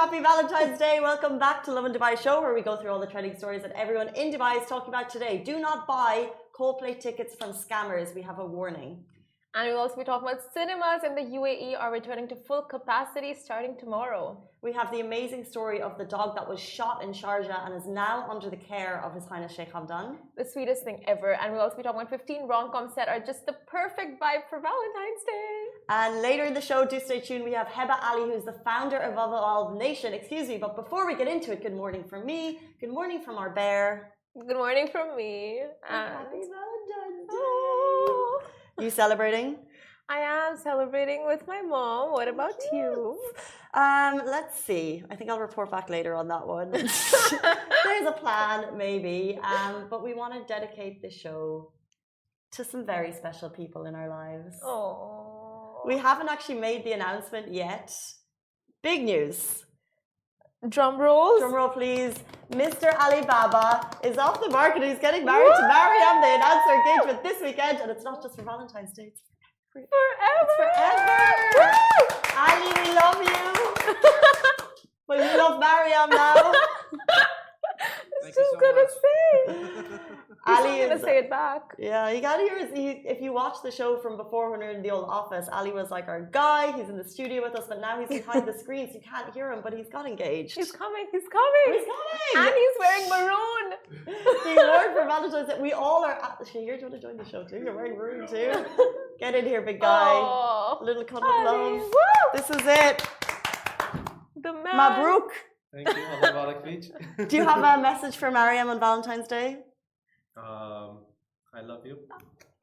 Happy Valentine's Day. Welcome back to Lovin Dubai show, where we go through all the trending stories that everyone in Dubai is talking about today. Do not buy Coldplay tickets from scammers. We have a warning. And we'll also be talking about cinemas in the UAE are returning to full capacity starting tomorrow. We have the amazing story of the dog that was shot in Sharjah and is now under the care of His Highness Sheikh. The sweetest thing ever. And we'll also be talking about 15 rom-coms that are just the perfect vibe for Valentine's Day. And later in the show, do stay tuned, we have Heba Ali, who's the founder of Evolve Nation. Excuse me, but before we get into it, good morning from me. Good morning from our bear. Good morning from me. Happy Valentine's Day. You celebrating? I am celebrating with my mom. What about you? Let's see. I think I'll report back later on that one. There's a plan, maybe. But we want to dedicate the show to some very special people in our lives. Oh. We haven't actually made the announcement yet. Big news. Drum rolls. Drum roll, please. Mr. Alibaba is off the market. He's getting married to Mariam. They announced their engagement this weekend, and it's not just for Valentine's Day. It's forever. It's forever. Ali, we love you. But you love Mariam now. It's just gonna say. Ali is gonna say it back. Yeah, you gotta hear. If you watch the show from before when we were in the old office, Ali was like our guy. He's in the studio with us, but now he's behind the screen, so you can't hear him. But he's got engaged. He's coming. He's coming. He's coming. And he's wearing maroon. He wore it for Valentine's Day. We all are. Sheikh, do you want to join the show too? You're wearing maroon too. Get in here, big guy. Oh, Little cuddle of love. Woo! This is it. The man. Mabruk. Thank you. Do you have a message for Mariam on Valentine's Day? I love you.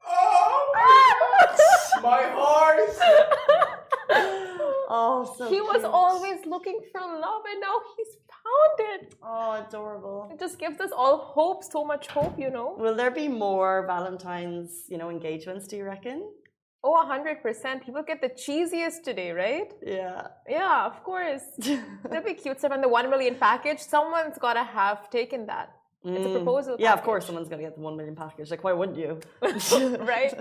Oh, my heart! Oh, so he was cute. always looking for love, and now he's found it. Oh, adorable. It just gives us all hope, so much hope, you know. Will there be more Valentine's, engagements, do you reckon? Oh, 100%. People get the cheesiest today, right? Yeah. Yeah, of course. That'd be cute stuff. And the 1 million package, someone's got to have taken that. It's a proposal Yeah, package. of course someone's going to get the 1 million package. Like, why wouldn't you? Right?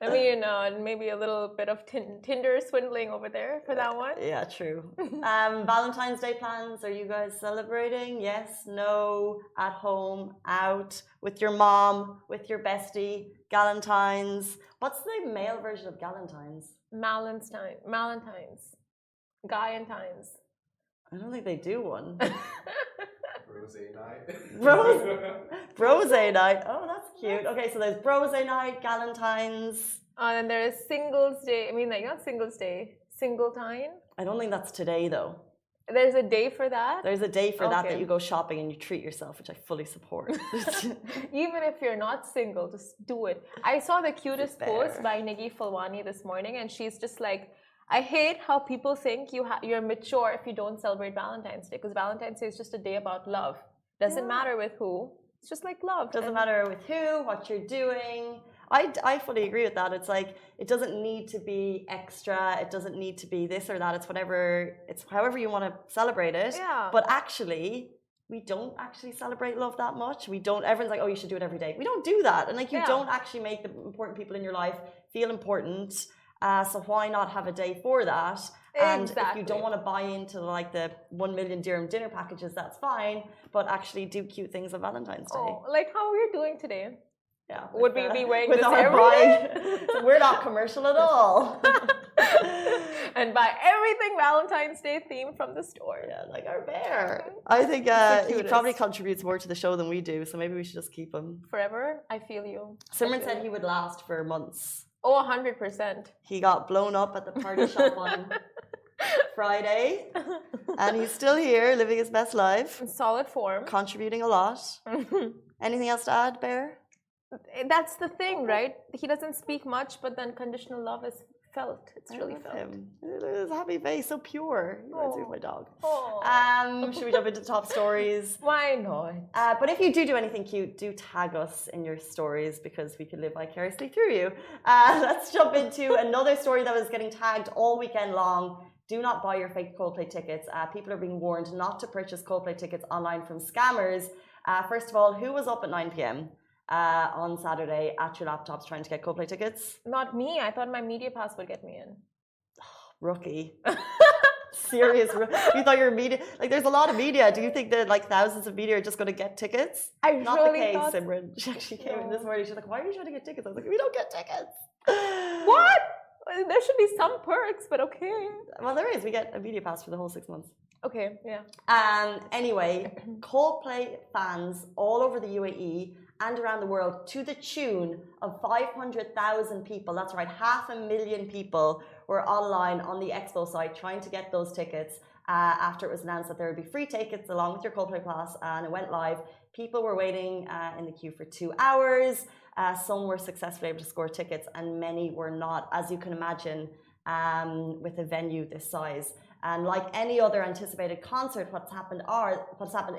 I mean, maybe a little bit of Tinder swindling over there for that one. Yeah, true. Valentine's Day plans, are you guys celebrating? Yes, no, at home, out, with your mom, with your bestie, Galentine's. What's the male version of Galentine's? Malentine's. Guyentines. I don't think they do one. Rose night. Brose night. Oh, that's cute. Okay, so there's Brose night, Galentine's. And then there is Singles Day. I mean, like, not Singles Day, Singletine. I don't think that's today, though. There's a day for that. There's a day for that Okay. you go shopping and you treat yourself, which I fully support. Even if you're not single, just do it. I saw the cutest Fair. post by Niggi Falwani this morning, and she's just like, I hate how people think you're mature if you don't celebrate Valentine's Day, because Valentine's Day is just a day about love. Doesn't matter with who. It's just like love. Doesn't matter with who, what you're doing. I fully agree with that. It's like, it doesn't need to be extra. It doesn't need to be this or that. It's however you want to celebrate it. Yeah. But actually, we don't actually celebrate love that much. Everyone's like, oh, you should do it every day. We don't do that. And like, you don't actually make the important people in your life feel important. So why not have a day for that? And if you don't want to buy into like the 1 million dirham dinner packages, that's fine. But actually do cute things on Valentine's Day. Oh, like how we're doing today. Yeah. Would we be wearing with this our every day? We're not commercial at all. And buy everything Valentine's Day themed from the store. Yeah, like our bear. I think he probably contributes more to the show than we do, so maybe we should just keep him. Forever? I feel you. Simran said he would last for months. Oh, 100%. He got blown up at the party shop on Friday, and he's still here, living his best life. In solid form. Contributing a lot. Anything else to add, Bear? That's the thing, right? He doesn't speak much, but then conditional love is felt. It's really felt. His happy face, so pure. He reminds me of my dog. Oh. Should we jump into top stories? Why not? But if you do anything cute, do tag us in your stories because we can live vicariously through you. Let's jump into another story that was getting tagged all weekend long. Do not buy your fake Coldplay tickets. People are being warned not to purchase Coldplay tickets online from scammers. First of all, who was up at 9 p.m. On Saturday at your laptops trying to get Coldplay tickets? Not me. I thought my media pass would get me in. Rookie. Serious. You thought your media, like there's a lot of media. Do you think that like thousands of media are just going to get tickets? Not really the case, thought. Simran. She actually came in this morning. She's like, why are you trying to get tickets? I was like, we don't get tickets. What? There should be some perks, but okay. Well, there is. We get a media pass for the whole 6 months. Okay, yeah. Anyway, Coldplay fans all over the UAE and around the world to the tune of 500,000 people, that's right, 500,000 people were online on the Expo site trying to get those tickets after it was announced that there would be free tickets along with your Coldplay pass, and it went live. People were waiting in the queue for 2 hours. Some were successfully able to score tickets and many were not, as you can imagine, with a venue this size. And like any other anticipated concert, what's happened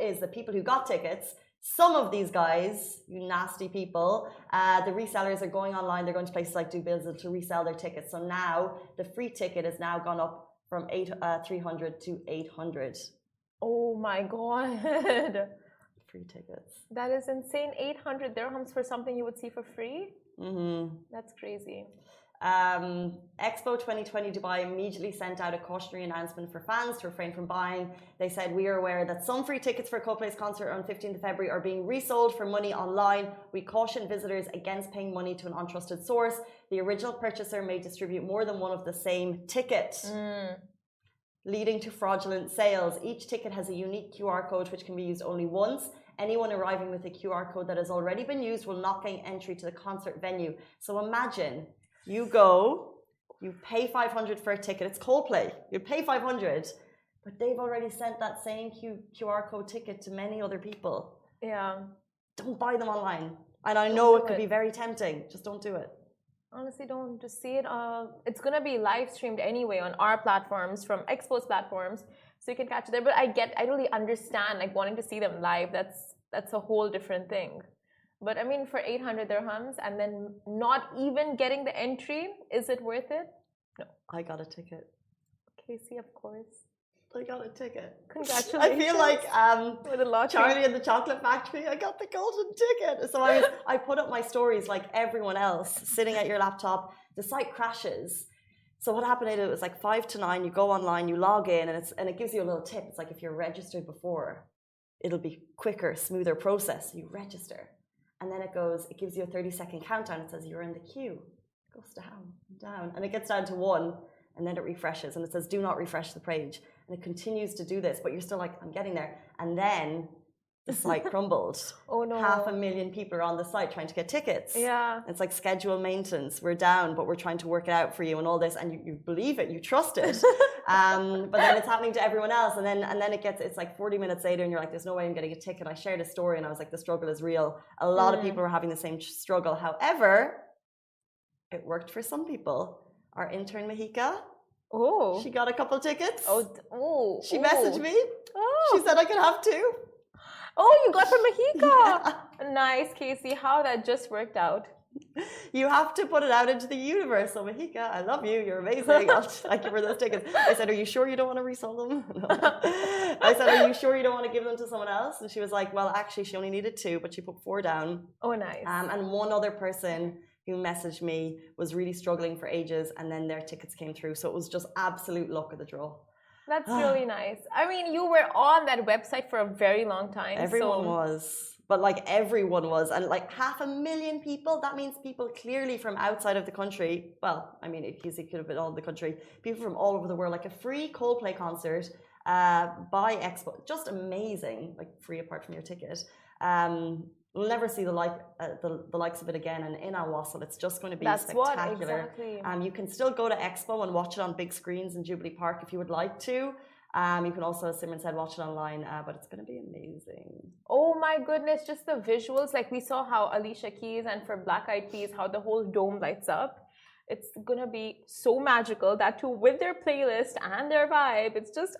is that people who got tickets, some of these guys, you nasty people, the resellers are going online, they're going to places like DoBizzle to resell their tickets. So now the free ticket has now gone up from 300 to 800. Oh my God. Free tickets. That is insane. 800 dirhams for something you would see for free? Mm-hmm. That's crazy. Expo 2020 Dubai immediately sent out a cautionary announcement for fans to refrain from buying. They said, we are aware that some free tickets for Coldplay's concert on 15th of February are being resold for money online. We caution visitors against paying money to an untrusted source. The original purchaser may distribute more than one of the same ticket, leading to fraudulent sales. Each ticket has a unique QR code which can be used only once. Anyone arriving with a QR code that has already been used will not gain entry to the concert venue. So imagine you go, you pay 500 for a ticket. It's Coldplay. You pay 500, but they've already sent that same QR code ticket to many other people. Yeah. Don't buy them online. And I know it could be very tempting. Just don't do it. Honestly, don't just see it. It's going to be live streamed anyway on our platforms, from Expo's platforms, so you can catch it there. But I really understand like wanting to see them live. That's a whole different thing. But I mean, for 800 dirhams and then not even getting the entry, is it worth it? No. I got a ticket. Casey, of course. I got a ticket. Congratulations. I feel like with a lottery. Charlie and the Chocolate Factory. I got the golden ticket. So I put up my stories like everyone else, sitting at your laptop. The site crashes. So what happened? It was like 5 to 9. You go online, you log in, and it gives you a little tip. It's like if you're registered before, it'll be quicker, smoother process. You register. And then it gives you a 30-second countdown. It says you're in the queue. It goes down. And it gets down to 1, and then it refreshes. And it says, do not refresh the page. And it continues to do this, but you're still like, I'm getting there. And then the site crumbled. Oh no. 500,000 people are on the site trying to get tickets. Yeah. It's like schedule maintenance. We're down, but we're trying to work it out for you and all this. And you believe it, you trust it. But then it's happening to everyone else. And then it's like 40 minutes later and you're like, there's no way I'm getting a ticket. I shared a story and I was like, the struggle is real. A lot of people are having the same struggle. However, it worked for some people. Our intern Mahika, she got a couple tickets. She messaged me. She said I could have 2. Oh, you got from Mahika. Yeah. Nice, Casey. How that just worked out. You have to put it out into the universe. So Mahika, I love you. You're amazing. I'll give her those tickets. I said, are you sure you don't want to resell them? No. I said, are you sure you don't want to give them to someone else? And she was like, well, actually, she only needed 2, but she put 4 down. Oh, nice. And one other person who messaged me was really struggling for ages, and then their tickets came through. So it was just absolute luck of the draw. That's really nice. I mean, you were on that website for a very long time. Everyone was. But like everyone was. And like 500,000 people, that means people clearly from outside of the country. Well, I mean, it could have been all the country. People from all over the world, like a free Coldplay concert by Expo. Just amazing. Like free apart from your ticket. We'll never see the likes of it again. And in Al Wasl, it's just going to be spectacular. Exactly. You can still go to Expo and watch it on big screens in Jubilee Park if you would like to. You can also, as Simran said, watch it online, but it's going to be amazing. Oh my goodness, just the visuals. Like we saw how Alicia Keys and for Black Eyed Peas, how the whole dome lights up. It's going to be so magical, that too with their playlist and their vibe. It's just,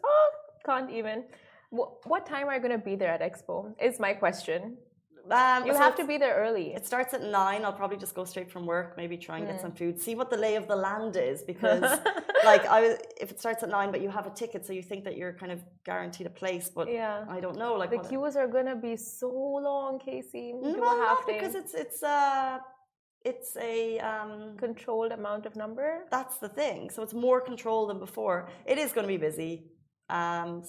can't even. What time are you going to be there at Expo is my question. You have to be there early. It starts at 9. I'll probably just go straight from work, maybe try and get some food, see what the lay of the land is, because like if it starts at 9 but you have a ticket, so you think that you're kind of guaranteed a place, but I don't know. Like the queues are gonna be so long, Casey. No, not because it's a Controlled amount of number. that's the thing. So it's more control than before. It is going to be busy.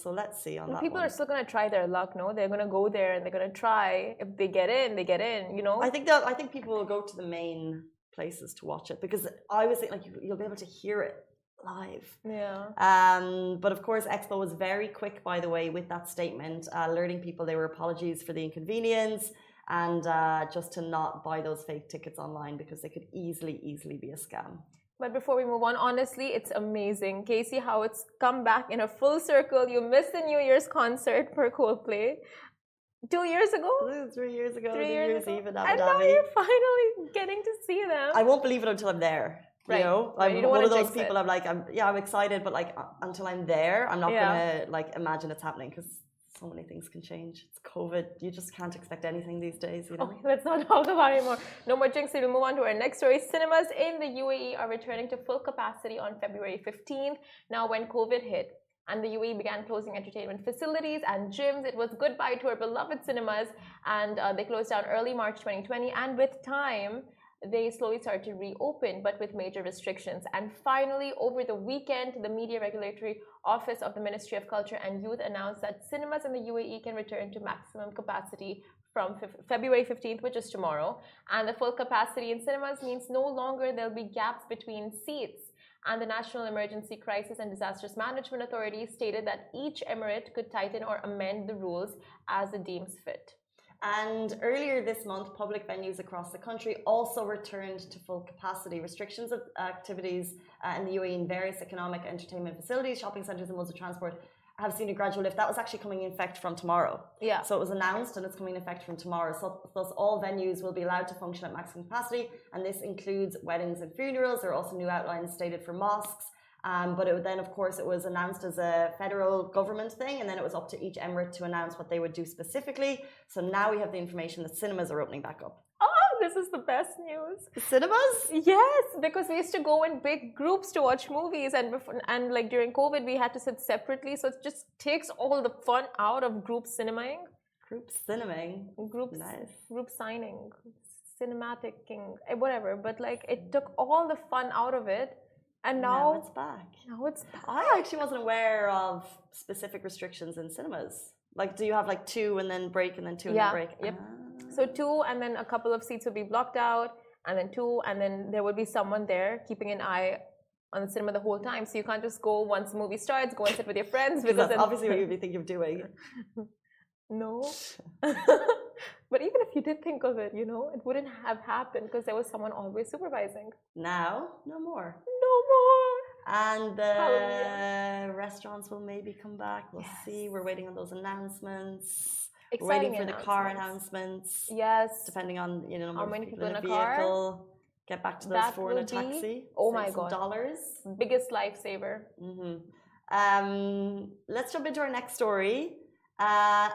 So let's see on Well, that people one. are still gonna try their luck, no? They're gonna go there and they're gonna try. If they get in, they get in. You know. I think people will go to the main places to watch it because I was thinking like you'll be able to hear it live. Yeah. But of course, Expo was very quick, by the way, with that statement, alerting people they were apologies for the inconvenience and just to not buy those fake tickets online because they could easily be a scam. But before we move on, honestly, it's amazing, Casey, how it's come back in a full circle. You missed the New Year's concert for Coldplay 2 years ago. 3 years ago, 3 New years Year's ago. Eve in Abu And now Dhabi. you're finally getting to see them. I won't believe it until I'm there. Right. You know, Right, I'm you don't one wanna of those jinx people. it. I'm like, I'm excited, but like until I'm there, I'm not Yeah. gonna like imagine it's happening because so many things can change. It's COVID. You just can't expect anything these days. You know. Okay, let's not talk about it anymore. No more jinxing. We'll move on to our next story. Cinemas in the UAE are returning to full capacity on February 15th. Now, when COVID hit and the UAE began closing entertainment facilities and gyms, it was goodbye to our beloved cinemas, and they closed down early March 2020. And with time, they slowly started to reopen, but with major restrictions. And finally, over the weekend, the Media Regulatory Office of the Ministry of Culture and Youth announced that cinemas in the UAE can return to maximum capacity from February 15th, which is tomorrow. And the full capacity in cinemas means no longer there'll be gaps between seats. And the National Emergency Crisis and Disasters Management Authority stated that each emirate could tighten or amend the rules as it deems fit. And earlier this month, public venues across the country also returned to full capacity. Restrictions of activities in the UAE in various economic entertainment facilities, shopping centres and modes of transport have seen a gradual lift. That was actually coming in effect from tomorrow. Yeah. So it was announced and it's coming in effect from tomorrow. So thus all venues will be allowed to function at maximum capacity, and this includes weddings and funerals. There are also new outlines stated for mosques. But then, of course, it was announced as a federal government thing, and then it was up to each emirate to announce what they would do specifically. So now we have the information that cinemas are opening back up. Oh, this is the best news. Cinemas? Yes, because we used to go in big groups to watch movies, and like during COVID, we had to sit separately. So it just takes all the fun out of group cinemaing. Group cinemaing. Nice. Group signing, cinematicing, whatever. But like it took all the fun out of it. And now it's back. Now it's back. I actually wasn't aware of specific restrictions in cinemas. Like, do you have like 2 and then break and then 2 and then break? Yep. So 2 and then a couple of seats would be blocked out, and then 2 and then there would be someone there keeping an eye on the cinema the whole time. So you can't just go once the movie starts, go and sit with your friends. Because that's obviously what you'd be thinking of doing. No. But even if you did think of it, you know, it wouldn't have happened because there was someone always supervising. Now, no more. No more. And the restaurants will maybe come back. We'll see. We're waiting on those announcements. We're waiting for the car announcements. Yes. Depending on number how many of people in a a vehicle. car. Get back to those 4 in a taxi. Oh my God. Dollars. Biggest lifesaver. Let's jump into our next story.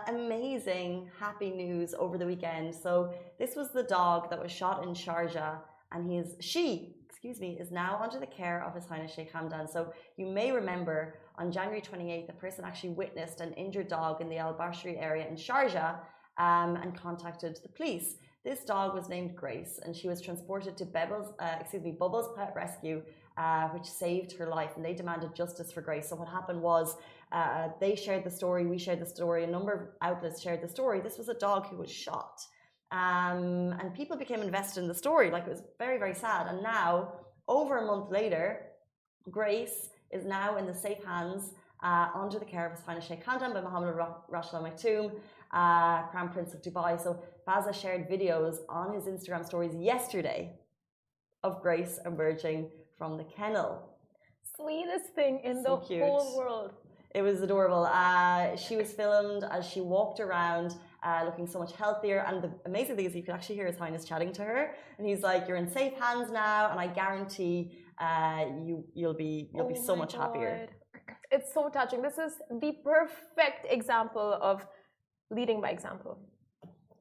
Amazing, happy news over the weekend. So this was the dog that was shot in Sharjah, and she is now under the care of His Highness Sheikh Hamdan. So you may remember on January 28th, a person actually witnessed an injured dog in the Al Bashri area in Sharjah and contacted the police. This dog was named Grace, and she was transported to Bubbles Pet Rescue, which saved her life, and they demanded justice for Grace. So what happened was they shared the story, we shared the story, a number of outlets shared the story. This was a dog who was shot. And people became invested in the story. Like, it was very, very sad. And now, over a month later, Grace is now in the safe hands under the care of His Highness Sheikh Hamdan bin Mohammed Rashid Al Maktoum, Crown Prince of Dubai. So Faza shared videos on his Instagram stories yesterday of Grace emerging from the kennel. Sweetest thing in the whole world. It was adorable. She was filmed as she walked around looking so much healthier, and the amazing thing is you could actually hear His Highness chatting to her, and he's like, "You're in safe hands now, and I guarantee you'll be so much happier." It's so touching. This is the perfect example of leading by example.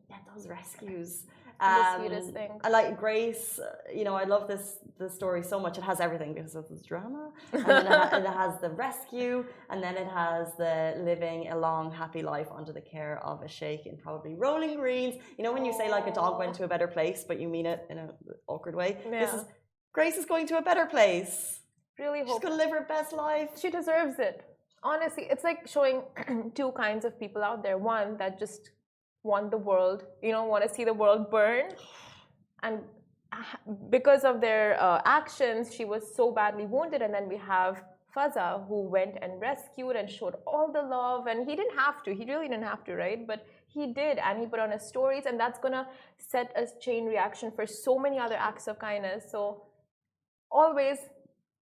Yeah, those rescues. The sweetest thing. I like Grace. You know, I love the story so much. It has everything because of this drama, and then it has the rescue, and then it has the living a long, happy life under the care of a sheikh in probably rolling greens. You know, when you say like a dog went to a better place, but you mean it in an awkward way. This is Grace is going to a better place. Really hope she's gonna live her best life. She deserves it. Honestly, it's like showing two kinds of people out there. One that just want the world, you know, want to see the world burn, and because of their actions, she was so badly wounded. And then we have Faza, who went and rescued and showed all the love, and he didn't have to. He really didn't have to, right? But he did, and he put on his stories, and that's gonna set a chain reaction for so many other acts of kindness. So always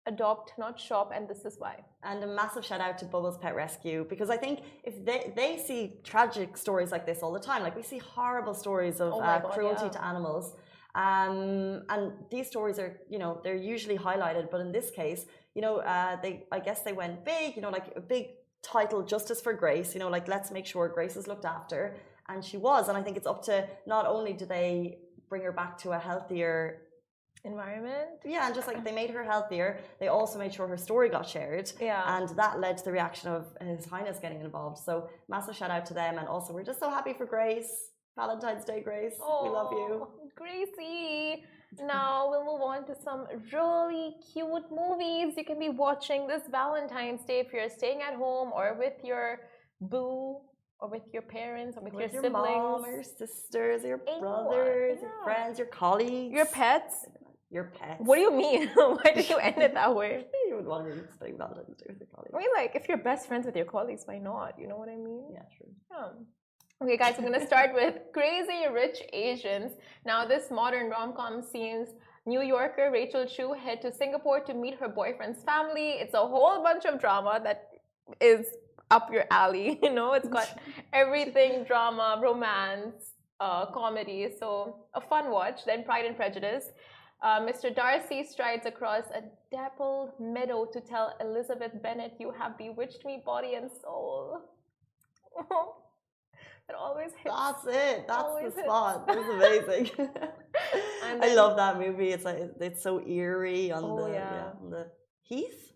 adopt, not shop, and this is why. And a massive shout out to Bubbles Pet Rescue, because I think if they see tragic stories like this all the time, like we see horrible stories of cruelty to animals, and these stories are, you know, they're usually highlighted, but in this case, you know, I guess they went big, you know, like a big title, Justice for Grace, you know, like let's make sure Grace is looked after, and she was, and I think it's up to, not only do they bring her back to a healthier environment, yeah, and just like they made her healthier, they also made sure her story got shared, and that led to the reaction of His Highness getting involved. So massive shout out to them, and also we're just so happy for Grace. Valentine's Day, Grace. We love you, Gracie. Now we'll move on to some really cute movies you can be watching this Valentine's Day if you're staying at home or with your boo, or with your parents, or with your siblings, mom, or your sisters, your brothers, your friends, your colleagues, your pets. Your pets. What do you mean? Why did you end it that way? You would want to be spending Valentine's Day with your colleagues. I mean, like, if you're best friends with your colleagues, why not? You know what I mean? Yeah, true. Okay, guys, I'm going to start with Crazy Rich Asians. Now, this modern rom-com sees New Yorker Rachel Chu head to Singapore to meet her boyfriend's family. It's a whole bunch of drama that is up your alley. You know, it's got everything: drama, romance, comedy. So, a fun watch. Then Pride and Prejudice. Mr. Darcy strides across a dappled meadow to tell Elizabeth Bennet, "You have bewitched me, body and soul." It always hits. That's it. That's always the spot. This is amazing. I love that movie. It's like it's so eerie on on the heath.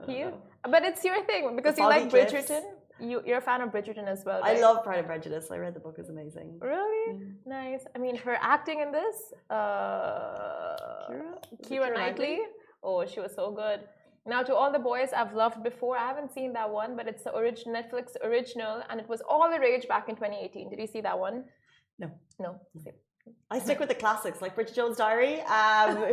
Heath, but it's your thing because you like Bridgerton. You're a fan of Bridgerton as well, right? I love Pride and Prejudice. I read the book. It's amazing. Really? Nice. I mean, her acting in this, Keira Knightley. Oh, she was so good. Now, To All the Boys I've Loved Before. I haven't seen that one, but it's the Netflix original, and it was all the rage back in 2018. Did you see that one? No. Okay. I stick with the classics like Bridget Jones' Diary,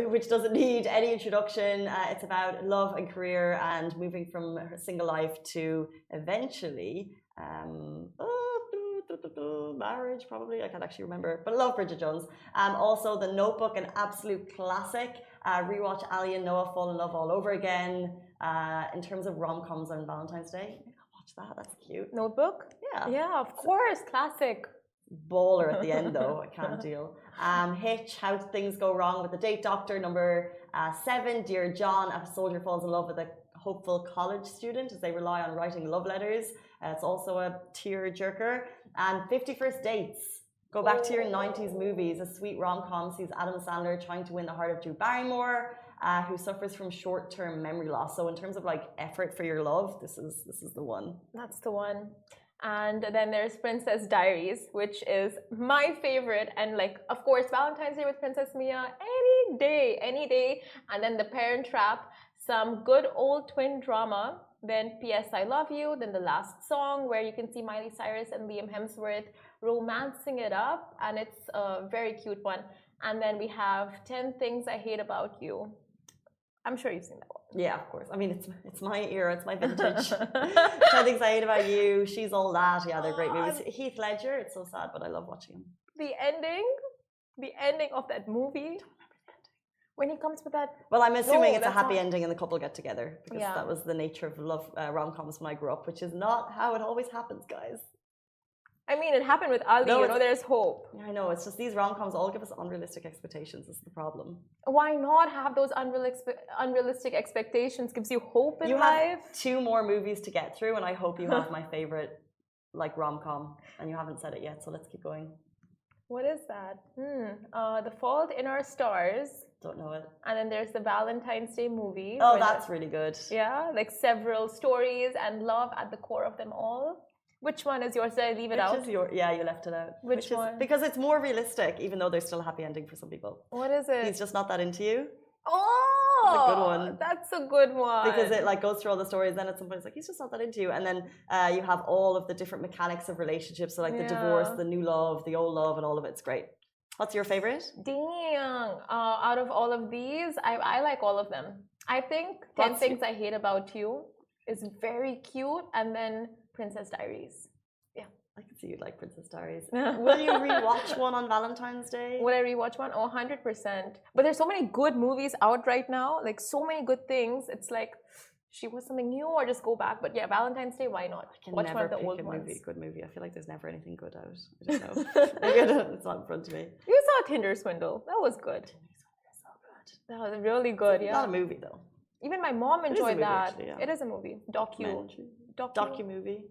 which doesn't need any introduction. It's about love and career and moving from her single life to eventually marriage, probably. I can't actually remember, but I love Bridget Jones. Also, The Notebook, an absolute classic. Rewatch Ali and Noah fall in love all over again. In terms of rom-coms on Valentine's Day, I'll watch that. That's cute. Notebook? Yeah, of course, classic. Baller at the end though. I can't deal. Hitch, How Things Go Wrong with the Date Doctor. Number 7, Dear John, a soldier falls in love with a hopeful college student as they rely on writing love letters. It's also a tear-jerker. And 50 First Dates. Go back to your 90s movies. A sweet rom-com sees Adam Sandler trying to win the heart of Drew Barrymore, who suffers from short-term memory loss. So in terms of like effort for your love, this is the one. That's the one. And then there's Princess Diaries, which is my favorite. And like, of course, Valentine's Day with Princess Mia, any day. And then The Parent Trap, some good old twin drama. Then P.S. I Love You. Then The Last Song, where you can see Miley Cyrus and Liam Hemsworth romancing it up. And it's a very cute one. And then we have 10 Things I Hate About You. I'm sure you've seen that one. Yeah, of course. I mean, it's my era, it's my vintage. 10 Things I Hate About You, She's All That. Yeah, they're great movies. Heath Ledger, it's so sad, but I love watching him. The ending of that movie. When he comes with that. Well, I'm assuming it's a happy ending and the couple get together because that was the nature of love rom-coms when I grew up, which is not how it always happens, guys. I mean, it happened with Ali. No, there's hope. Yeah, I know. It's just these rom-coms all give us unrealistic expectations. Is the problem. Why not have those unrealistic expectations? Gives you hope in life. You have 2 more movies to get through, and I hope you have my favorite, like rom-com, and you haven't said it yet. So let's keep going. What is that? The Fault in Our Stars. Don't know it. And then there's the Valentine's Day movie. Oh, that's really good. Yeah, like several stories and love at the core of them all. Which one is yours? Did I leave it out? Yeah, you left it out. Which one? Because it's more realistic, even though there's still a happy ending for some people. What is it? He's just not that into you. Oh, That's a good one. That's a good one. Because it like goes through all the stories, then at some point it's like he's just not that into you, and then you have all of the different mechanics of relationships, so like the divorce, the new love, the old love, and all of it's great. What's your favorite? Dang. Out of all of these, I like all of them. I think 10 Things I Hate About You is very cute, and then Princess Diaries. I can see you like Princess Diaries. Will you rewatch one on Valentine's Day? Will I rewatch one? Oh, 100%. But there's so many good movies out right now, like so many good things. It's like, she was something new or just go back. But yeah, Valentine's Day, why not? I can watch never one of the pick old a ones. good movie. I feel like there's never anything good out. I don't know. It's not in front of me. You saw Tinder Swindle. That was good. So good. That was really good, It's yeah. not a movie though. Even my mom enjoyed that. Actually, yeah. It is a movie. Docu-movie.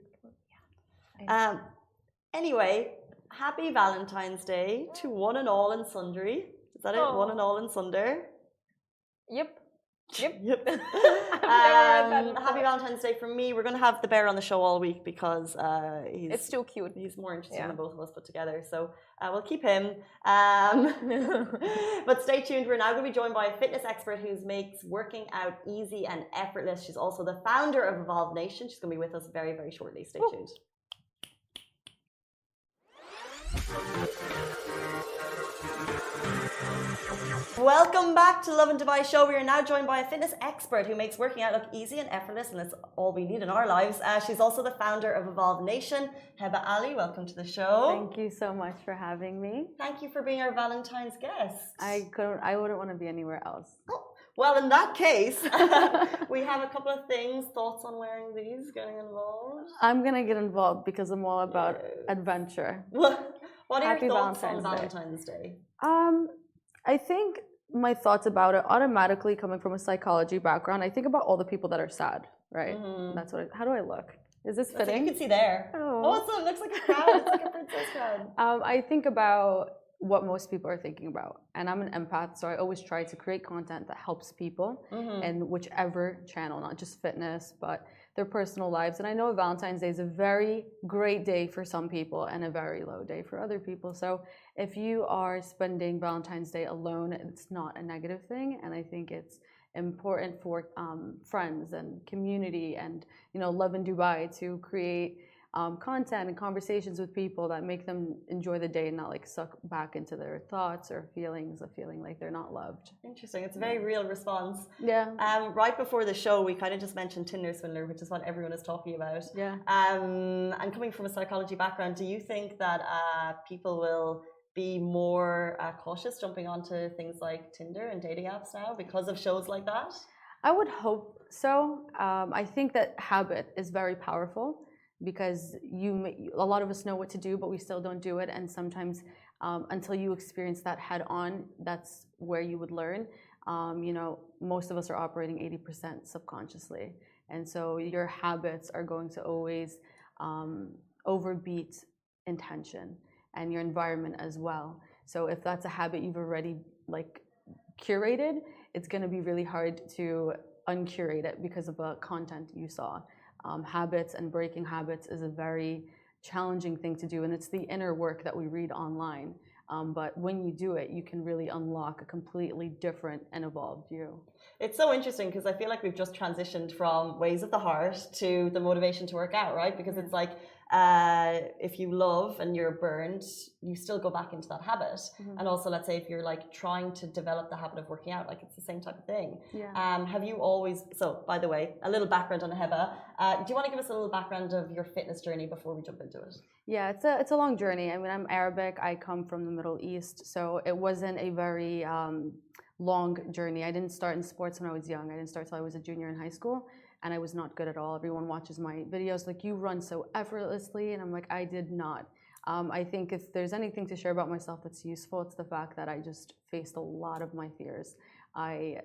Anyway, happy Valentine's Day to one and all and sundry. Is that it? One and all and sunder? Yep. Happy Valentine's Day from me. We're going to have the bear on the show all week because it's too cute. He's more interesting than both of us put together. So we'll keep him. But stay tuned. We're now going to be joined by a fitness expert who makes working out easy and effortless. She's also the founder of Evolve Nation. She's going to be with us very, very shortly. Stay tuned. Welcome back to Lovin Dubai Show. We are now joined by a fitness expert who makes working out look easy and effortless, and that's all we need in our lives. She's also the founder of Evolve Nation. Heba Ali, welcome to the show. Thank you so much for having me. Thank you for being our Valentine's guest. I wouldn't want to be anywhere else. Oh, well, in that case, we have a couple of things. Thoughts on wearing these, getting involved? I'm gonna get involved because I'm all about adventure. What are Happy your thoughts on Valentine's Day? I think my thoughts about it automatically coming from a psychology background. I think about all the people that are sad, right? That's what. How do I look? Is this fitting? You can see there. Oh, it looks like a crowd. It's like a princess crowd. I think about what most people are thinking about, and I'm an empath, so I always try to create content that helps people in whichever channel, not just fitness, but their personal lives. And I know Valentine's Day is a very great day for some people and a very low day for other people. So if you are spending Valentine's Day alone, it's not a negative thing, and I think it's important for friends and community and Lovin Dubai to create content and conversations with people that make them enjoy the day and not like suck back into their thoughts or feelings of feeling like they're not loved. Interesting. It's a very real response. Yeah. Right before the show, we kind of just mentioned Tinder Swindler, which is what everyone is talking about. Yeah. And coming from a psychology background, do you think that people will be more cautious jumping onto things like Tinder and dating apps now because of shows like that? I would hope so. I think that habit is very powerful, because a lot of us know what to do, but we still don't do it. And sometimes until you experience that head on, that's where you would learn. Most of us are operating 80% subconsciously. And so your habits are going to always overbeat intention and your environment as well. So if that's a habit you've already curated, it's going to be really hard to uncurate it because of the content you saw. Habits and breaking habits is a very challenging thing to do, and it's the inner work that we read online. But when you do it, you can really unlock a completely different and evolved you. It's so interesting because I feel like we've just transitioned from ways of the heart to the motivation to work out, right? Because it's like if you love and you're burned, you still go back into that habit. And also, let's say if you're trying to develop the habit of working out, it's the same type of thing. Yeah. Have you always? So, by the way, a little background on Heba. Do you want to give us a little background of your fitness journey before we jump into it? Yeah, it's a long journey. I mean, I'm Arabic. I come from the Middle East, so it wasn't a very long journey. I didn't start in sports when I was young. I didn't start till I was a junior in high school, and I was not good at all. Everyone watches my videos like, you run so effortlessly, and I'm like, I did not. I think if there's anything to share about myself that's useful, it's the fact that I just faced a lot of my fears. I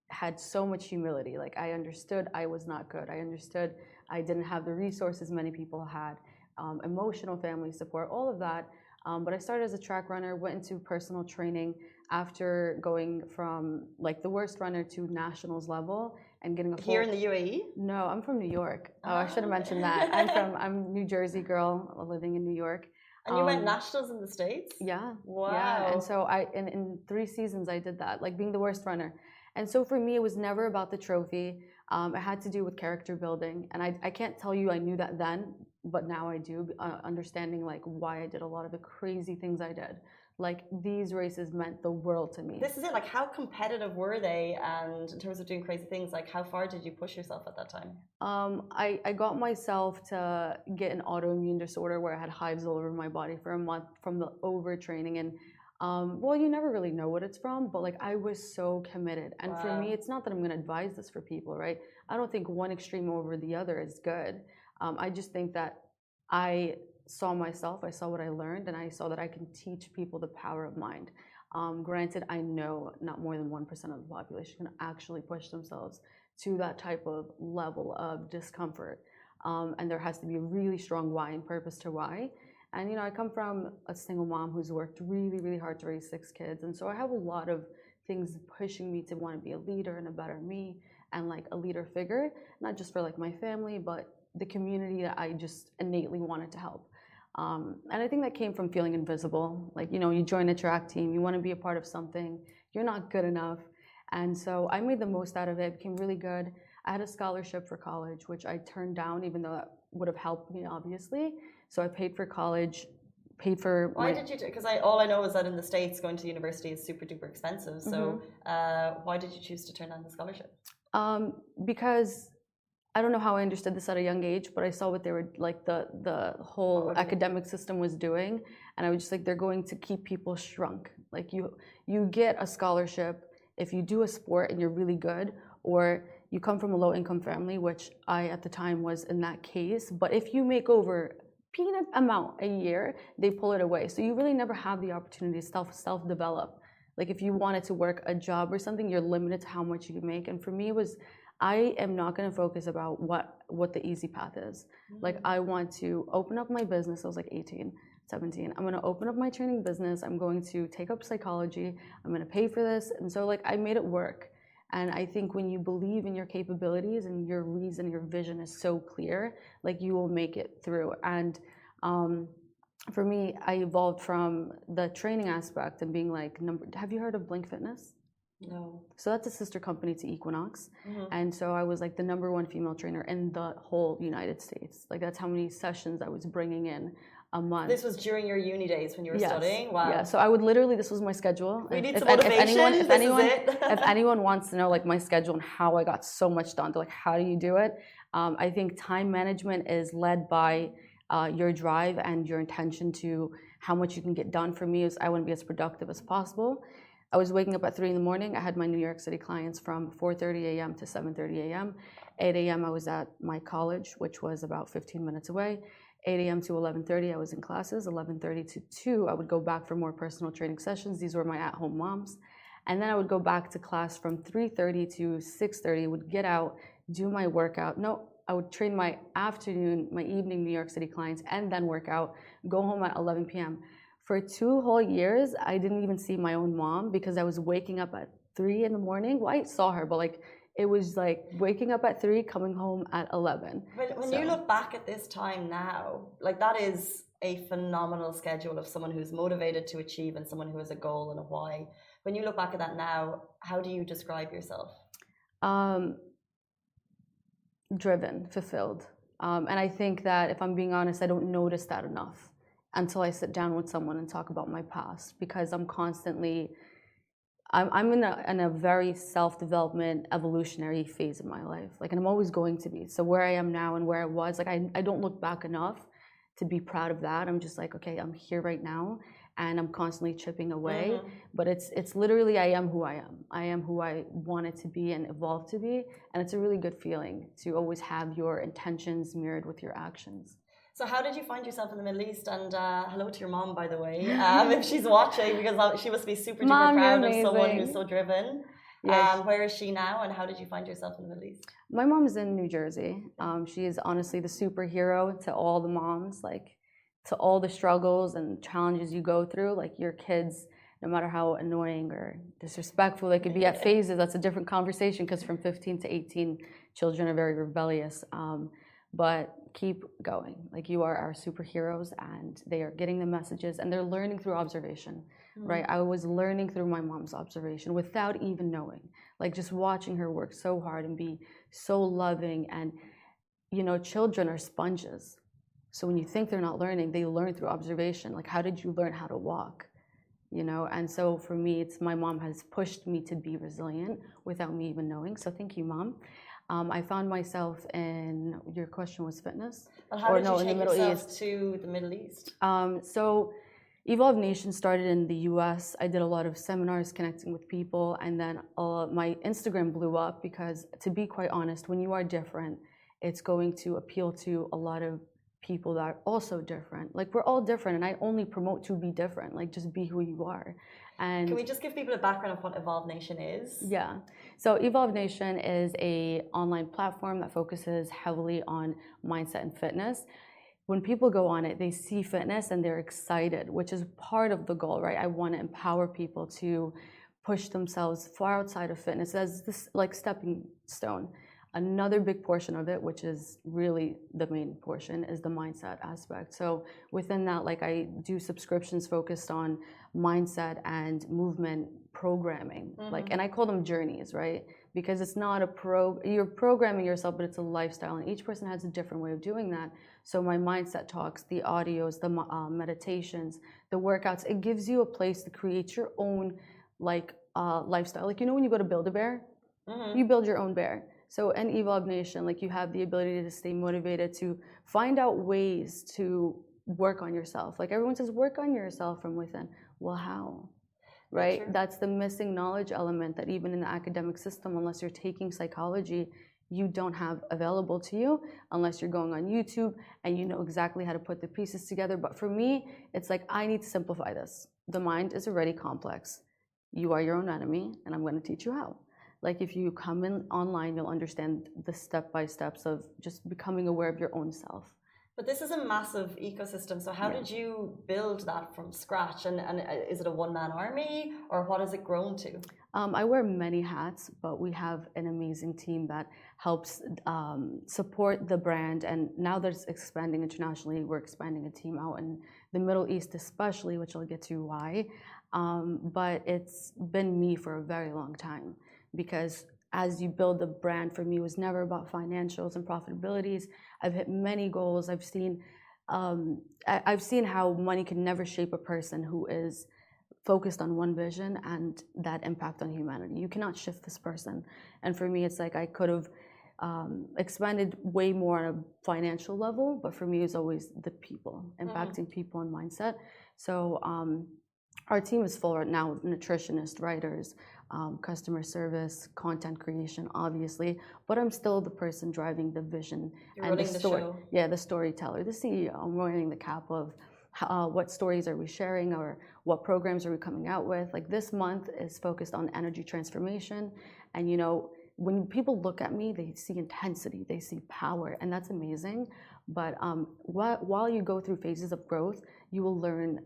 had so much humility. I understood I was not good. I understood I didn't have the resources many people had, emotional family support, all of that. But I started as a track runner, went into personal training after going from like the worst runner to nationals level and getting a full... Here in the UAE? No, I'm from New York. Oh, I should have mentioned that. I'm a New Jersey girl living in New York. And you went nationals in the States? Yeah. Wow. Yeah. And so in 3 seasons I did that, like being the worst runner. And so for me, it was never about the trophy. It had to do with character building. And I can't tell you I knew that then, but now I do, understanding like why I did a lot of the crazy things I did. Like these races meant the world to me. This is it. Like how competitive were they? And in terms of doing crazy things, like how far did you push yourself at that time? I got myself to get an autoimmune disorder where I had hives all over my body for a month from the overtraining. And well, you never really know what it's from, but like I was so committed. And for me, it's not that I'm going to advise this for people, right? I don't think one extreme over the other is good. I just think that I saw myself, I saw what I learned, and I saw that I can teach people the power of mind. Granted, I know not more than 1% of the population can actually push themselves to that type of level of discomfort. And there has to be a really strong why and purpose to why. And, you know, I come from a single mom who's worked really, really hard to raise 6 kids. And so I have a lot of things pushing me to want to be a leader and a better me and like a leader figure, not just for like my family, but the community that I just innately wanted to help. And I think that came from feeling invisible. Like, you know, you join a track team, you want to be a part of something, you're not good enough. And so I made the most out of it, became really good. I had a scholarship for college, which I turned down, even though that would have helped me, obviously. So I paid for college, paid for... Why did you do... Because all I know is that in the States, going to university is super duper expensive. So why did you choose to turn down the scholarship? Because... I don't know how I understood this at a young age, but I saw what they were like the whole academic system was doing, and I was just like, they're going to keep people shrunk. Like you get a scholarship if you do a sport and you're really good, or you come from a low income family, which I at the time was in that case. But if you make over peanut amount a year, they pull it away. So you really never have the opportunity to self develop. Like if you wanted to work a job or something, you're limited to how much you can make. And for me, it was... I am not going to focus about what the easy path is. Like I want to open up my business. I was like 18, 17. I'm going to open up my training business. I'm going to take up psychology. I'm going to pay for this. And so like I made it work. And I think when you believe in your capabilities and your reason, your vision is so clear, like you will make it through. And for me, I evolved from the training aspect and being like, have you heard of Blink Fitness? No. So that's a sister company to Equinox. And so I was like the #1 female trainer in the whole United States. Like that's how many sessions I was bringing in a month. This was during your uni days when you were studying? Wow. Yeah, so I would literally, this was my schedule. We need some motivation. If anyone wants to know like my schedule and how I got so much done, they're like, how do you do it? I think time management is led by your drive and your intention to how much you can get done. For me, is I want to be as productive as possible. I was waking up at 3 in the morning. I had my New York City clients from 4:30 a.m. to 7:30 a.m. 8 a.m. I was at my college, which was about 15 minutes away. 8 a.m. to 11:30 I was in classes. 11:30 to 2 I would go back for more personal training sessions. These were my at-home moms. And then I would go back to class from 3:30 to 6:30. I would get out, do my workout. No, I would train my afternoon, my evening New York City clients, and then work out, go home at 11 p.m. For 2 whole years, I didn't even see my own mom because I was waking up at 3 in the morning. Well, I saw her, but like it was like waking up at 3, coming home at 11. When you look back at this time now, like that is a phenomenal schedule of someone who's motivated to achieve and someone who has a goal and a why. When you look back at that now, how do you describe yourself? Driven, fulfilled. And I think that if I'm being honest, I don't notice that enough until I sit down with someone and talk about my past, because I'm constantly, I'm in a very self-development, evolutionary phase of my life. Like, and I'm always going to be. So where I am now and where I was, like I don't look back enough to be proud of that. I'm just like, okay, I'm here right now and I'm constantly chipping away. But it's literally, I am who I am. I am who I wanted to be and evolve to be. And it's a really good feeling to always have your intentions mirrored with your actions. So how did you find yourself in the Middle East? And hello to your mom, by the way, if she's watching, because she must be super duper proud of someone who's so driven. Yes. Where is she now, and how did you find yourself in the Middle East? My mom's in New Jersey. She is honestly the superhero to all the moms. Like, to all the struggles and challenges you go through, like your kids, no matter how annoying or disrespectful they could be at phases, that's a different conversation because from 15 to 18, children are very rebellious. But keep going. Like you are our superheroes and they are getting the messages and they're learning through observation, right? I was learning through my mom's observation without even knowing, like just watching her work so hard and be so loving. And, you know, children are sponges. So when you think they're not learning, they learn through observation. Like, how did you learn how to walk? You know, and so for me, it's my mom has pushed me to be resilient without me even knowing. So thank you, Mom. I found myself in, your question was fitness? Well, how did you take yourself to the Middle East? So Evolve Nation started in the US. I did a lot of seminars connecting with people, and then my Instagram blew up because, to be quite honest, when you are different, it's going to appeal to a lot of people that are also different. Like, we're all different, and I only promote to be different. Like, just be who you are. And can we just give people a background of what Evolve Nation is? Yeah. So Evolve Nation is an online platform that focuses heavily on mindset and fitness. When people go on it, they see fitness and they're excited, which is part of the goal, right? I want to empower people to push themselves far outside of fitness as this like stepping stone. Another big portion of it, which is really the main portion, is the mindset aspect. So within that, like, I do subscriptions focused on mindset and movement programming. Like, and I call them journeys, right? Because it's not you're programming yourself, but it's a lifestyle, and each person has a different way of doing that. So my mindset talks, the audios, the meditations, the workouts, it gives you a place to create your own like lifestyle. Like, you know, when you go to Build-A-Bear, you build your own bear. So in Evolve Nation, like, you have the ability to stay motivated, to find out ways to work on yourself. Like, everyone says, work on yourself from within. Well, how? Right? Sure. That's the missing knowledge element that even in the academic system, unless you're taking psychology, you don't have available to you unless you're going on YouTube and you know exactly how to put the pieces together. But for me, it's like, I need to simplify this. The mind is already complex. You are your own enemy, and I'm going to teach you how. Like, if you come in online, you'll understand the step-by-steps of just becoming aware of your own self. But this is a massive ecosystem. So how did you build that from scratch? And is it a one-man army, or what has it grown to? I wear many hats, but we have an amazing team that helps support the brand. And now that it's expanding internationally, we're expanding a team out in the Middle East especially, which I'll get to why. But it's been me for a very long time. Because as you build the brand, for me, it was never about financials and profitabilities. I've hit many goals. I've seen how money can never shape a person who is focused on one vision and that impact on humanity. You cannot shift this person. And for me, it's like I could have expanded way more on a financial level, but for me, it was always the people, impacting people and mindset. So our team is full right now with nutritionists, writers, customer service, content creation, obviously, but I'm still the person driving the vision. You're running the show. Yeah, the storyteller, the CEO. I'm wearing the cap of what stories are we sharing, or what programs are we coming out with. Like, this month is focused on energy transformation, and you know, when people look at me, they see intensity, they see power, and that's amazing. But while you go through phases of growth, you will learn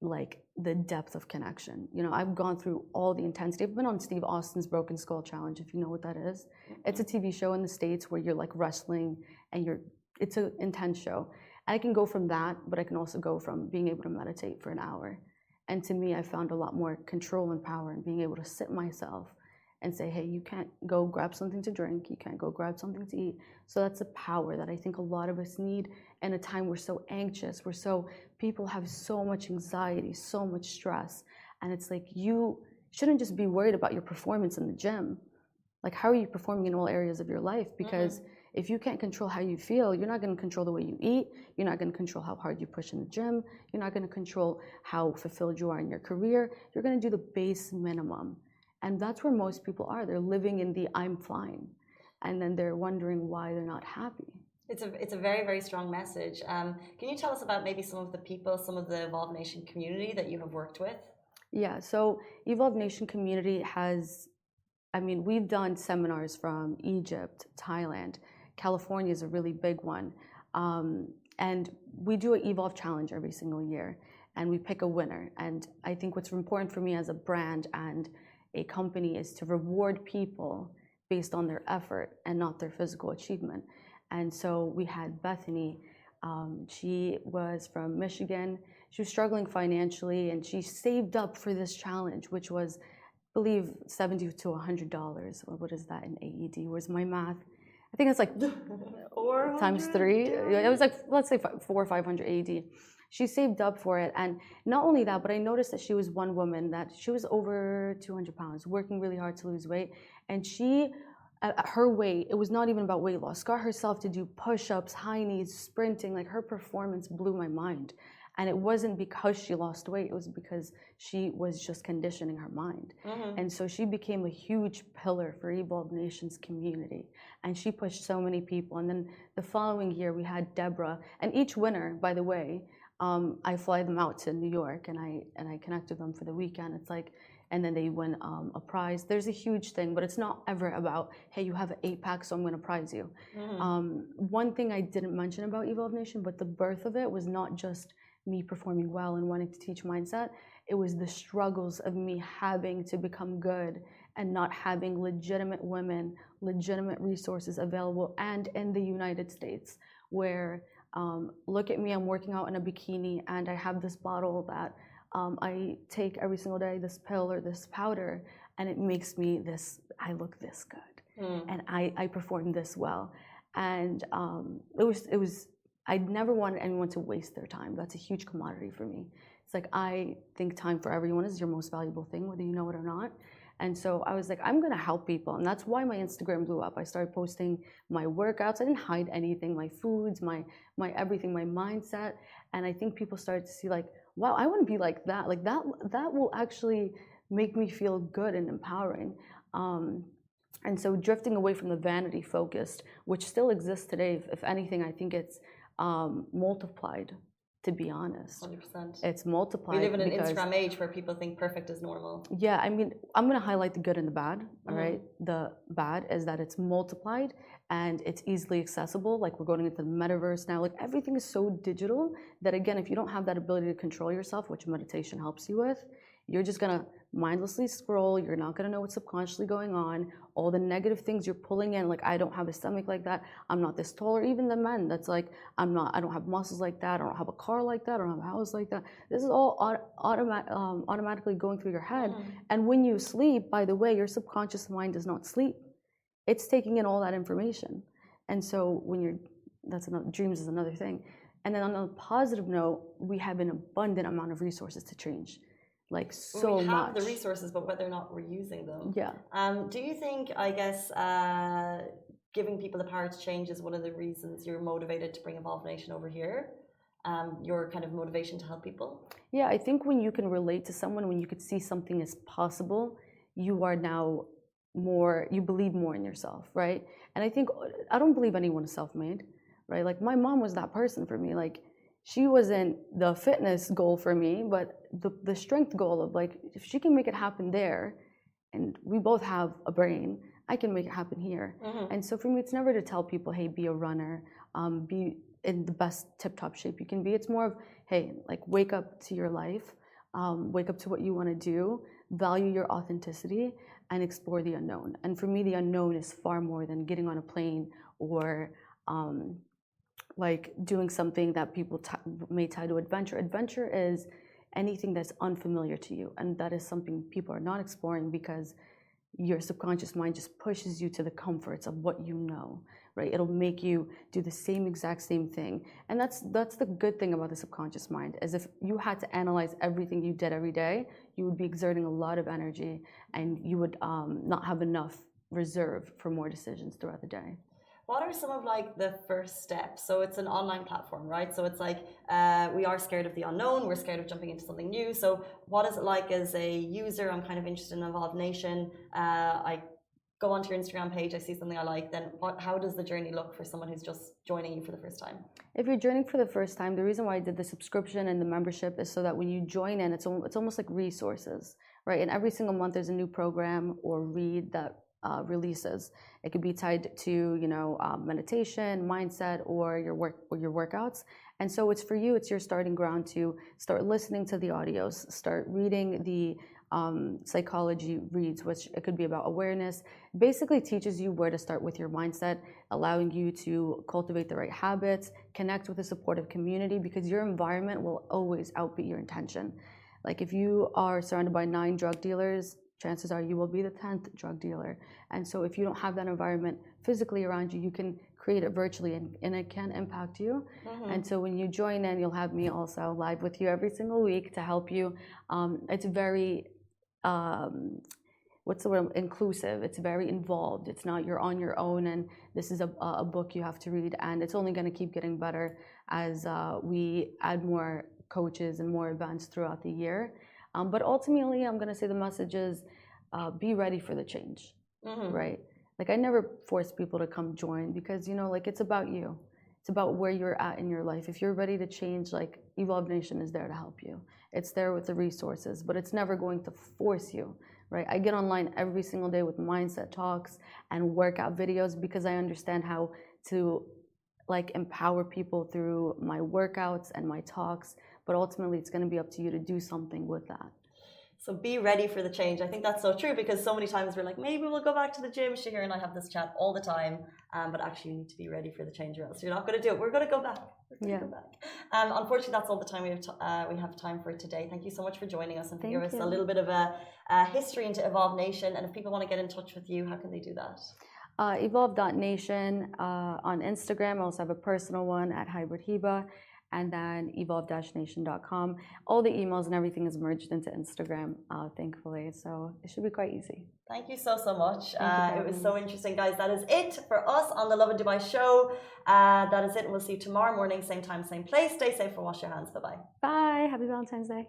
like the depth of connection. You know, I've gone through all the intensity. I've been on Steve Austin's Broken Skull Challenge, if you know what that is. It's a TV show in the States where you're like wrestling and it's an intense show. And I can go from that, but I can also go from being able to meditate for an hour. And to me, I found a lot more control and power in being able to sit myself and say, hey, you can't go grab something to drink, you can't go grab something to eat. So that's a power that I think a lot of us need in a time we're so anxious, people have so much anxiety, so much stress. And it's like, you shouldn't just be worried about your performance in the gym. Like, how are you performing in all areas of your life? Because if you can't control how you feel, you're not going to control the way you eat. You're not going to control how hard you push in the gym. You're not going to control how fulfilled you are in your career. You're going to do the base minimum. And that's where most people are. They're living in the I'm fine. And then they're wondering why they're not happy. It's a very, very strong message. Can you tell us about maybe some of the people, some of the Evolve Nation community that you have worked with? Yeah, so Evolve Nation community we've done seminars from Egypt, Thailand. California is a really big one. And we do an Evolve challenge every single year, and we pick a winner. And I think what's important for me as a brand and a company is to reward people based on their effort and not their physical achievement. And so we had Bethany. She was from Michigan. She was struggling financially, and she saved up for this challenge, which was, I believe, $70 to $100. What is that in AED? Where's my math? I think it's like 400 times 3. It was like, let's say 400 or 500 AED. She saved up for it, and not only that, but I noticed that she was one woman that she was over 200 pounds, working really hard to lose weight, and she, her weight, it was not even about weight loss, got herself to do push-ups, high knees, sprinting. Like, her performance blew my mind. And it wasn't because she lost weight, it was because she was just conditioning her mind. And so she became a huge pillar for Evolve Nation's community. And she pushed so many people. And then the following year, we had Deborah. And each winner, by the way, I fly them out to New York, and I connect with them for the weekend. It's like, and then they win a prize. There's a huge thing, but it's not ever about, hey, you have an 8-pack, so I'm going to prize you. One thing I didn't mention about Evolve Nation, but the birth of it was not just me performing well and wanting to teach mindset. It was the struggles of me having to become good and not having legitimate women, legitimate resources available, and in the United States, where look at me, I'm working out in a bikini, and I have this bottle that I take every single day, this pill or this powder, and it makes me this, I look this good, and I perform this well. And it was I never wanted anyone to waste their time. That's a huge commodity for me. It's like, I think time for everyone is your most valuable thing, whether you know it or not. And so I was like, I'm gonna help people. And that's why my Instagram blew up. I started posting my workouts. I didn't hide anything, my foods, my everything, my mindset. And I think people started to see like, wow, I wanna be like that. Like that will actually make me feel good and empowering. And so drifting away from the vanity focused, which still exists today, if anything, I think it's multiplied, to be honest. 100%. It's multiplied. We live in an Instagram age where people think perfect is normal. Yeah, I mean, I'm going to highlight the good and the bad, all right? The bad is that it's multiplied and it's easily accessible. Like, we're going into the metaverse now. Like, everything is so digital that, again, if you don't have that ability to control yourself, which meditation helps you with, you're just going to mindlessly scroll. You're not going to know what's subconsciously going on. All the negative things you're pulling in, like, I don't have a stomach like that, I'm not this tall. Or even the men that's like, I don't have muscles like that, I don't have a car like that, I don't have a house like that. This is all automatically going through your head. And when you sleep, by the way, your subconscious mind does not sleep. It's taking in all that information. And so when you're, dreams is another thing. And then on a positive note, we have an abundant amount of resources to change. Like, so much. We have the resources, but whether or not we're using them. Yeah. Do you think, I guess, giving people the power to change is one of the reasons you're motivated to bring Evolve Nation over here? Your kind of motivation to help people? Yeah, I think when you can relate to someone, when you could see something is possible, you are now you believe more in yourself, right? And I think, I don't believe anyone is self-made, right? Like, my mom was that person for me. Like, she wasn't the fitness goal for me, but the strength goal of, like, if she can make it happen there, and we both have a brain, I can make it happen here. And so for me, it's never to tell people, hey, be a runner, be in the best tip-top shape you can be. It's more of, hey, like, wake up to your life, wake up to what you want to do, value your authenticity, and explore the unknown. And for me, the unknown is far more than getting on a plane or like doing something that people may tie to adventure. Adventure is anything that's unfamiliar to you, and that is something people are not exploring because your subconscious mind just pushes you to the comforts of what you know, right? It'll make you do the exact same thing. And that's the good thing about the subconscious mind, is if you had to analyze everything you did every day, you would be exerting a lot of energy, and you would not have enough reserve for more decisions throughout the day. What are some of, like, the first steps? So it's an online platform, right? So it's like, we are scared of the unknown. We're scared of jumping into something new. So what is it like as a user? I'm kind of interested in Evolve Nation. I go onto your Instagram page, I see something I like. Then how does the journey look for someone who's just joining you for the first time? If you're joining for the first time, the reason why I did the subscription and the membership is so that when you join in, it's almost like resources, right? And every single month there's a new program or read that releases. It could be tied to, meditation, mindset, or your workouts. And so it's for you, it's your starting ground to start listening to the audios, start reading the psychology reads, which it could be about awareness. Basically teaches you where to start with your mindset, allowing you to cultivate the right habits, connect with a supportive community, because your environment will always outbeat your intention. Like if you are surrounded by 9 drug dealers, chances are you will be the 10th drug dealer. And so if you don't have that environment physically around you, you can create it virtually, and it can impact you. And so when you join in, you'll have me also live with you every single week to help you. It's very what's the word, inclusive. It's very involved. It's not you're on your own and this is a book you have to read, and it's only going to keep getting better as we add more coaches and more events throughout the year. But ultimately, I'm going to say the message is be ready for the change, right? Like I never force people to come join because, it's about you. It's about where you're at in your life. If you're ready to change, like Evolve Nation is there to help you. It's there with the resources, but it's never going to force you, right? I get online every single day with mindset talks and workout videos because I understand how to empower people through my workouts and my talks, but ultimately it's going to be up to you to do something with that. So be ready for the change. I think that's so true because so many times we're like, maybe we'll go back to the gym. Sheikh and I have this chat all the time, but actually you need to be ready for the change or else you're not going to do it. We're going to go back. Go back. Unfortunately, that's all the time we have time for today. Thank you so much for joining us and give us a little bit of a history into Evolve Nation. And if people want to get in touch with you, how can they do that? Evolve.nation on Instagram. I also have a personal one at Day-Heba. And then evolve-nation.com. All the emails and everything is merged into Instagram, thankfully. So it should be quite easy. Thank you so much. It was so interesting, guys. That is it for us on the Lovin Dubai show. That is it. And we'll see you tomorrow morning, same time, same place. Stay safe and wash your hands. Bye-bye. Bye. Happy Valentine's Day.